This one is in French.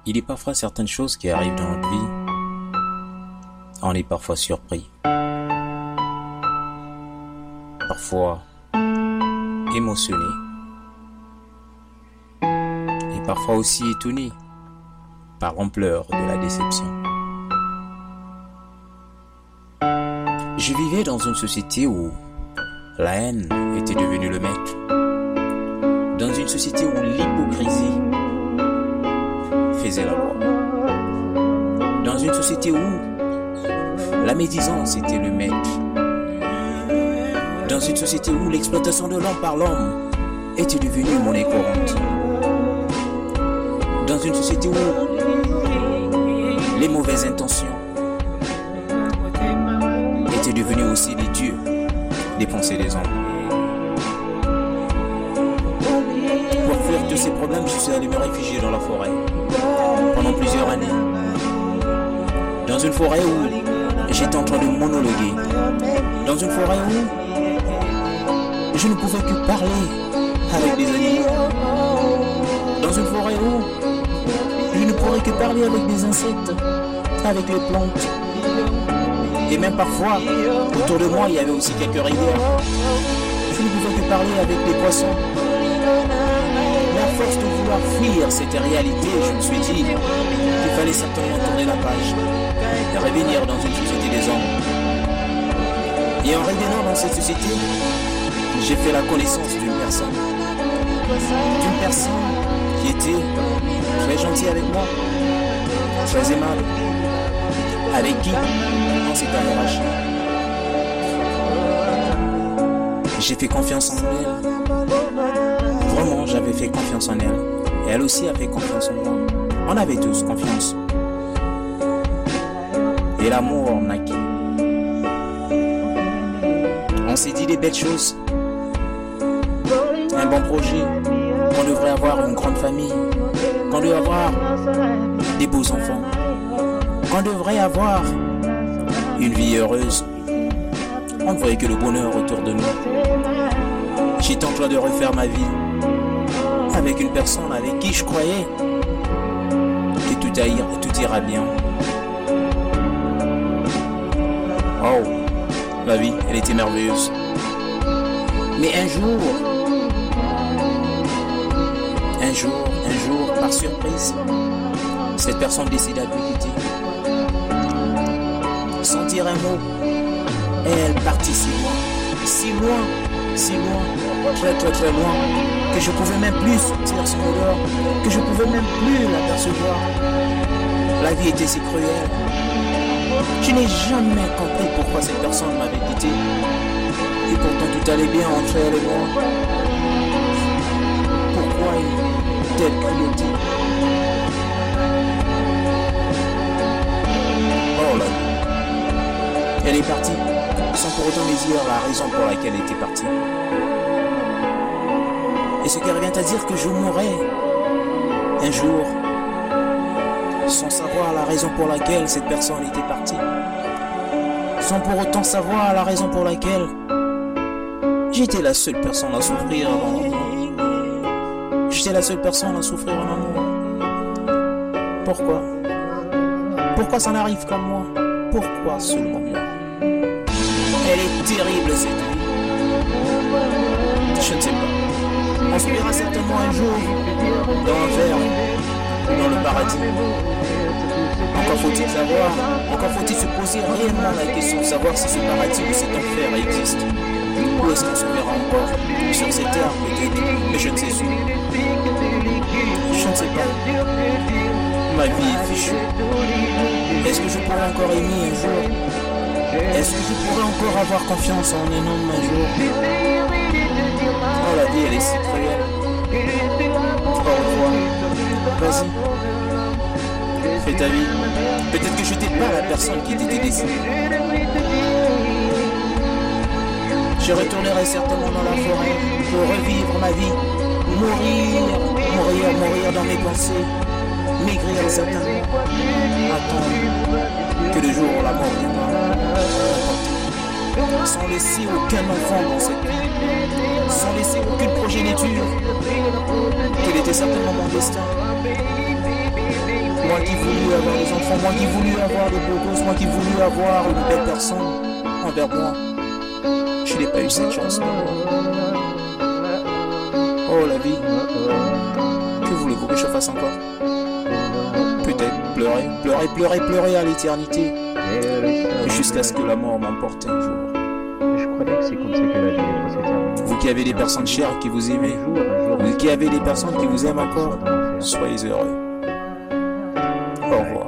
Il est parfois certaines choses qui arrivent dans notre vie. On est parfois surpris. Parfois émotionné. Et parfois aussi étonné par l'ampleur de la déception. Je vivais dans une société où la haine était devenue le maître. Dans une société où l'hypocrisie faisait la loi. Dans une société où la médisance était le maître. Dans une société où l'exploitation de l'homme par l'homme était devenue monnaie courante. Dans une société où les mauvaises intentions étaient devenues aussi les dieux des pensées des hommes. Pour fuir tous ces problèmes, je suis allé me réfugier dans la forêt pendant plusieurs années. Dans une forêt où j'étais en train de monologuer. Dans une forêt où je ne pouvais que parler avec des animaux. Dans une forêt où je ne pourrais que parler avec des insectes, avec les plantes. Et même parfois, autour de moi, il y avait aussi quelques rivières. Je ne pouvais que parler avec des poissons. Mais à force de vouloir fuir cette réalité, je me suis dit qu'il fallait certainement tourner la page et revenir dans une société des hommes. Et en revenant dans cette société, j'ai fait la connaissance d'une personne. D'une personne qui était très gentille avec moi, très aimable, avec qui on s'est amouré. J'ai fait confiance en elle. Vraiment, j'avais fait confiance en elle. Et elle aussi a fait confiance en moi. On avait tous confiance. Et l'amour naquit. On s'est dit des belles choses. Un bon projet. Qu'on devrait avoir une grande famille. Qu'on devrait avoir des beaux enfants. Qu'on devrait avoir une vie heureuse. On voyait que le bonheur autour de nous. J'étais en train de refaire ma vie avec une personne avec qui je croyais que tout ira bien. Oh, la vie, elle était merveilleuse. Mais un jour, par surprise, cette personne décida de me quitter. Sans dire un mot, et elle partit si loin, très loin, que je pouvais même plus sentir son odeur, que je pouvais même plus l'apercevoir. La vie était si cruelle. Je n'ai jamais compris pourquoi cette personne m'avait quitté. Et pourtant tout allait bien entre elle et moi. Pourquoi une telle cruauté? Oh là, elle est partie, sans pour autant me dire la raison pour laquelle elle était partie. Et ce qui revient à dire que je mourrai un jour, sans savoir la raison pour laquelle cette personne était partie. Sans pour autant savoir la raison pour laquelle j'étais la seule personne à souffrir dans l'amour. J'étais la seule personne à souffrir en amour. Pourquoi? Pourquoi ça n'arrive qu'à moi? Pourquoi seulement moi? Elle est terrible cette vie. Je ne sais pas. On se verra certainement un jour dans l'enfer ou dans le paradis. Encore faut-il savoir, encore faut-il se poser réellement la question de savoir si ce paradis ou cet enfer existe. Où est-ce qu'on se verra encore? Sur cette terre peut-être, mais je ne sais où. Je ne sais pas. Ma vie est fichue. Est-ce que je pourrais encore aimer un jour? Est-ce que je pourrais encore avoir confiance en un homme un jour? Oh, la vie, elle est si cruelle. Au revoir. Vas-y. Fais ta vie. Peut-être que je n'étais pas la personne qui t'était destinée. Je retournerai certainement dans la forêt pour revivre ma vie. Mourir dans mes pensées. Maigrir certainement. Attendre que le jour où la mort viendra. Sans laisser aucun enfant dans cette vie, sans laisser aucune progéniture. Quel était certainement mon destin. Moi qui voulais avoir des enfants, moi qui voulais avoir des beaux gosses, moi qui voulais avoir une belle personne envers moi. Je n'ai pas eu cette chance. Oh la vie, que voulez-vous que je fasse encore? Peut-être pleurer, pleurer, pleurer, pleurer à l'éternité, jusqu'à ce que la mort m'emporte un jour. Je croyais que c'est comme ça que la vie est se termine. Vous qui avez des personnes chères qui vous aimez, vous qui avez des personnes qui vous aiment encore, soyez heureux. Au revoir.